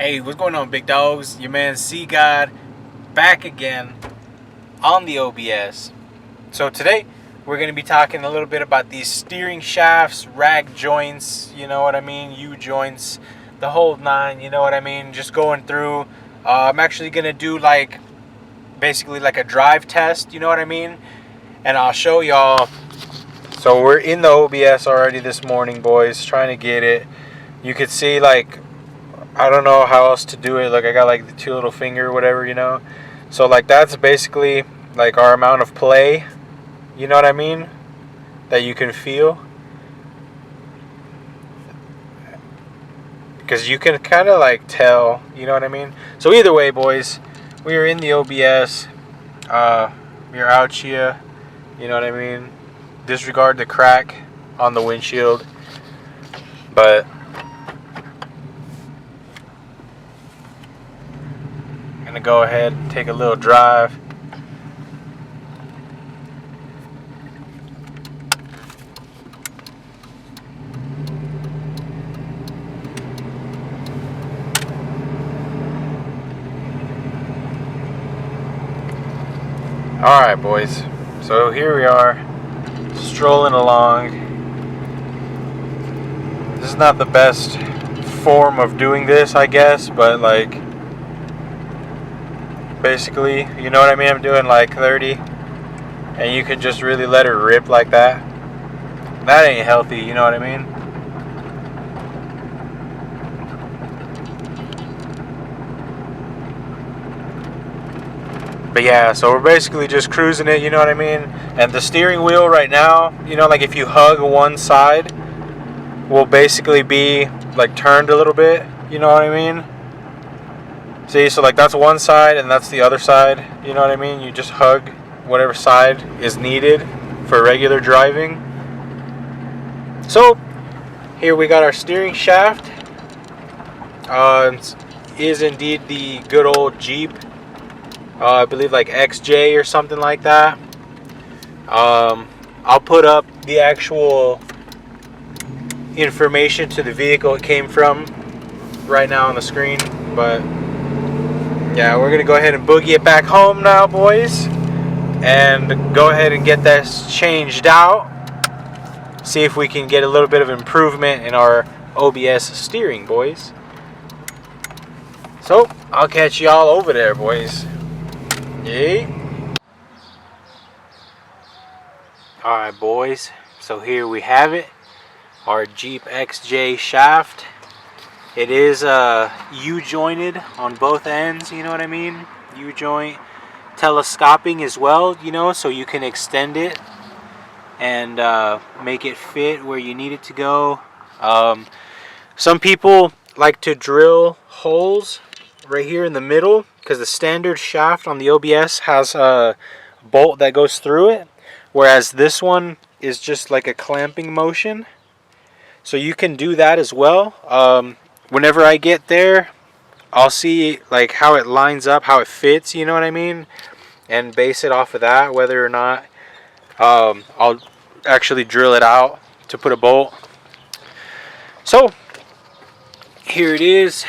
Hey, what's going on, big dogs? Your man CGOD back again on the OBS. So today we're going to be talking a little bit about these steering shafts, rag joints, you know what I mean, U-joints, the whole nine, you know what I mean, just going through. I'm actually going to do basically like a drive test, you know what I mean, and I'll show y'all. So we're in the OBS already this morning, boys, trying to get it. You could see I don't know how else to do it. I got the two little finger, whatever, you know. So that's basically our amount of play, you know what I mean, that you can feel. Because you can kind of tell, you know what I mean. So either way, boys, we are in the OBS. We're out here, you know what I mean. Disregard the crack on the windshield, but gonna go ahead and take a little drive. Alright, boys, so here we are, strolling along. This is not the best form of doing this, I guess, but basically, you know what I mean, I'm doing 30, and you can just really let it rip like that. That ain't healthy, you know what I mean. But yeah, so we're basically just cruising it, you know what I mean. And the steering wheel right now, you know, if you hug one side, will basically be turned a little bit, you know what I mean. See, so that's one side and that's the other side, you know what I mean. You just hug whatever side is needed for regular driving. So here we got our steering shaft. Is indeed the good old Jeep, I believe XJ or something like that. I'll put up the actual information to the vehicle it came from right now on the screen. But yeah, we're gonna go ahead and boogie it back home now, boys, and go ahead and get this changed out. See if we can get a little bit of improvement in our OBS steering, boys. So I'll catch y'all over there, boys. Yay. Alright, boys, so here we have it, our Jeep XJ shaft. It is U-jointed on both ends, you know what I mean. U-joint, telescoping as well, you know, so you can extend it and make it fit where you need it to go. Some people like to drill holes right here in the middle, because the standard shaft on the OBS has a bolt that goes through it, whereas this one is just a clamping motion. So you can do that as well. Whenever I get there, I'll see how it lines up, how it fits, you know what I mean, and base it off of that, whether or not I'll actually drill it out to put a bolt. So here it is.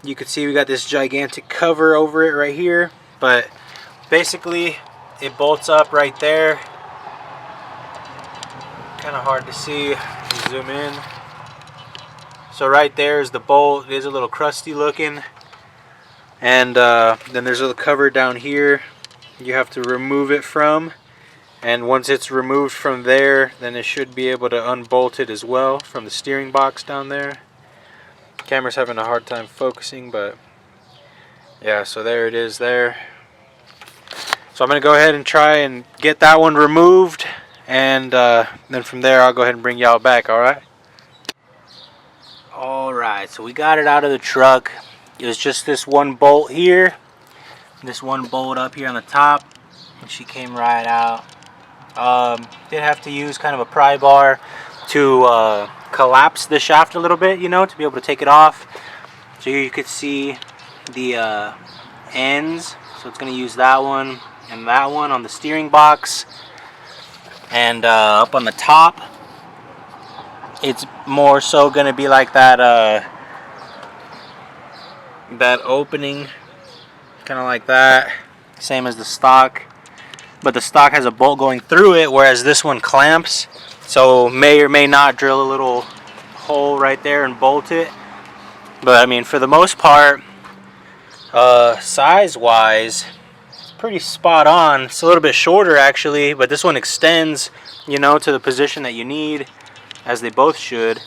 You can see we got this gigantic cover over it right here, but basically it bolts up right there. Kind of hard to see. Zoom in. So right there is the bolt. It is a little crusty looking, and then there's a little cover down here you have to remove it from, and once it's removed from there, then it should be able to unbolt it as well from the steering box down there. Camera's having a hard time focusing, but yeah, so there it is there. So I'm gonna go ahead and try and get that one removed, and then from there I'll go ahead and bring y'all back. Alright, so we got it out of the truck. It was just this one bolt here, this one bolt up here on the top, and she came right out. Did have to use kind of a pry bar to collapse the shaft a little bit, you know, to be able to take it off. So here you could see the ends, so it's going to use that one and that one on the steering box, and up on the top it's more so going to be like that that opening, kind of like that, same as the stock, but the stock has a bolt going through it, whereas this one clamps, so may or may not drill a little hole right there and bolt it. But I mean, for the most part, size wise, it's pretty spot on. It's a little bit shorter actually, but this one extends, you know, to the position that you need, as they both should.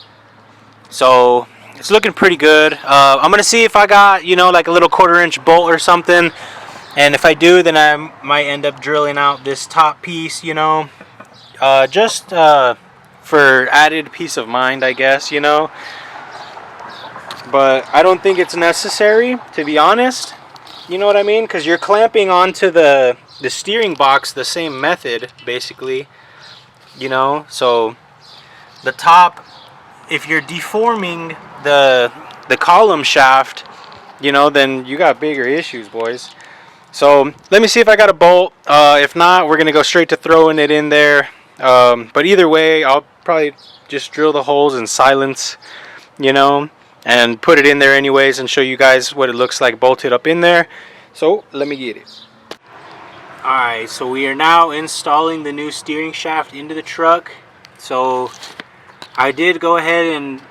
So it's looking pretty good. I'm gonna see if I got, you know, like a little 1/4 inch bolt or something, and if I do, then I might end up drilling out this top piece, you know, just for added peace of mind, I guess, you know. But I don't think it's necessary, to be honest, you know what I mean, because you're clamping onto the steering box the same method basically, you know. So the top, if you're deforming the column shaft, you know, then you got bigger issues, boys. So let me see if I got a bolt. If not, we're gonna go straight to throwing it in there. But either way, I'll probably just drill the holes in silence, you know, and put it in there anyways and show you guys what it looks like bolted up in there. So let me get it. Alright, so we are now installing the new steering shaft into the truck. So I did go ahead and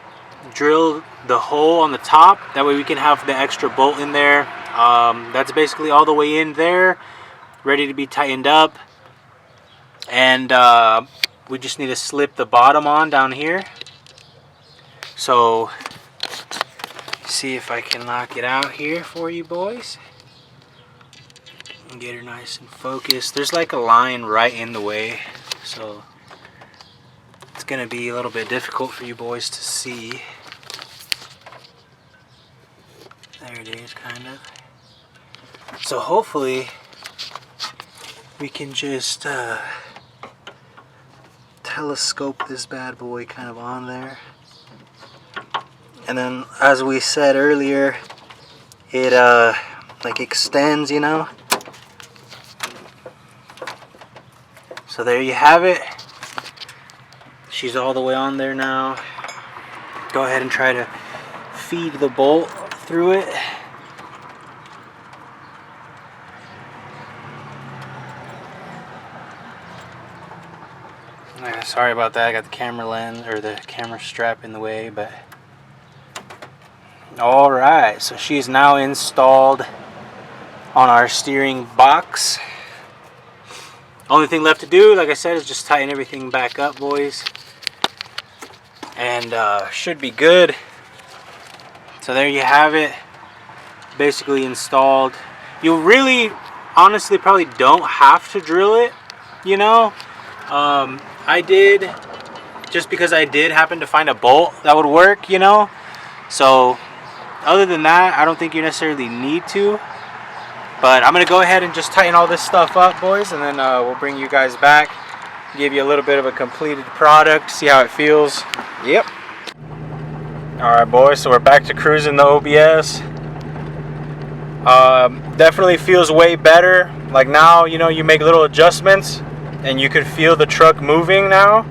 drill the hole on the top, that way we can have the extra bolt in there. That's basically all the way in there, ready to be tightened up. And we just need to slip the bottom on down here. So see if I can knock it out here for you boys and get her nice and focused. There's like a line right in the way, so it's gonna be a little bit difficult for you boys to see. There it is, kind of. So hopefully we can just telescope this bad boy kind of on there. And then, as we said earlier, it like extends, you know. So there you have it. She's all the way on there now. Go ahead and try to feed the bolt through it. Sorry about that. I got the camera lens or the camera strap in the way, but alright, so she's now installed on our steering box. Only thing left to do, like I said, is just tighten everything back up, boys, and should be good. So there you have it, basically installed. You really honestly probably don't have to drill it, you know. I did, just because I did happen to find a bolt that would work, you know. So other than that, I don't think you necessarily need to. But I'm going to go ahead and just tighten all this stuff up, boys, and then we'll bring you guys back, give you a little bit of a completed product, see how it feels. Yep. Alright, boys, so we're back to cruising the OBS. Definitely feels way better. Like now, you know, you make little adjustments and you can feel the truck moving now.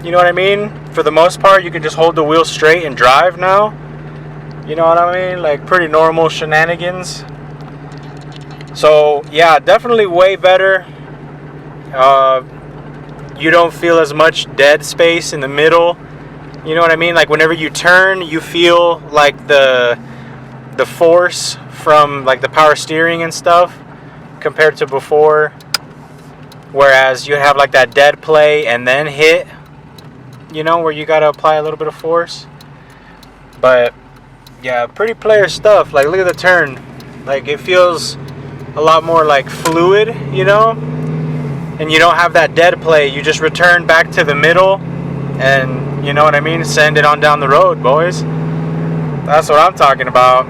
You know what I mean? For the most part, you can just hold the wheel straight and drive now. You know what I mean? Like pretty normal shenanigans. So yeah, definitely way better. You don't feel as much dead space in the middle. You know what I mean? Like whenever you turn, you feel like the force from like the power steering and stuff compared to before. Whereas you have like that dead play and then hit, you know, where you gotta apply a little bit of force. But yeah, pretty player stuff. Like look at the turn. Like it feels a lot more like fluid, you know, and you don't have that dead play. You just return back to the middle and, you know what I mean, send it on down the road, boys. That's what I'm talking about.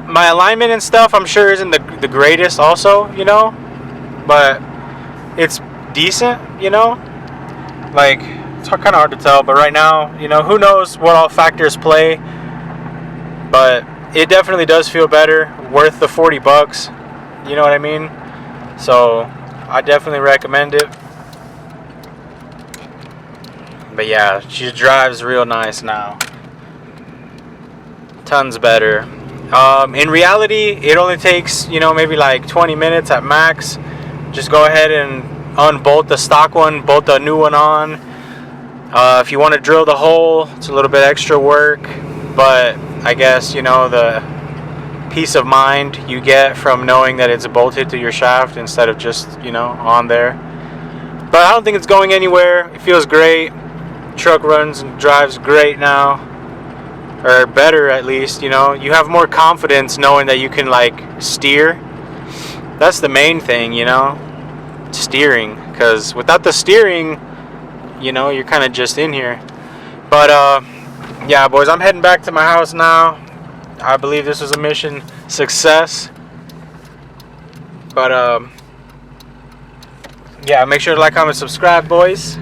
My alignment and stuff, I'm sure isn't the greatest also, you know, but it's decent, you know. Like it's kind of hard to tell, but right now, you know, who knows what all factors play, but it definitely does feel better, worth the $40, you know what I mean? So I definitely recommend it. But yeah, she drives real nice now. Tons better. In reality, it only takes, you know, maybe like 20 minutes at max. Just go ahead and unbolt the stock one, bolt the new one on. If you want to drill the hole, it's a little bit extra work, but I guess, you know, the peace of mind you get from knowing that it's bolted to your shaft instead of just, you know, on there. But I don't think it's going anywhere. It feels great. Truck runs and drives great now, or better at least. You know, you have more confidence knowing that you can like steer. That's the main thing, you know, steering, because without the steering, you know, you're kind of just in here. But yeah, boys, I'm heading back to my house now. I believe this was a mission success. But yeah, make sure to like, comment, subscribe, boys.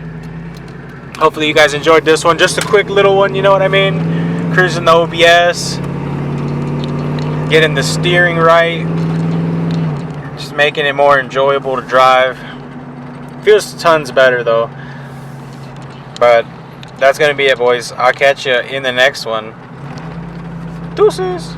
Hopefully you guys enjoyed this one. Just a quick little one, you know what I mean? Cruising the OBS, getting the steering right, just making it more enjoyable to drive. Feels tons better though. But that's gonna be it, boys. I'll catch you in the next one. Deuces.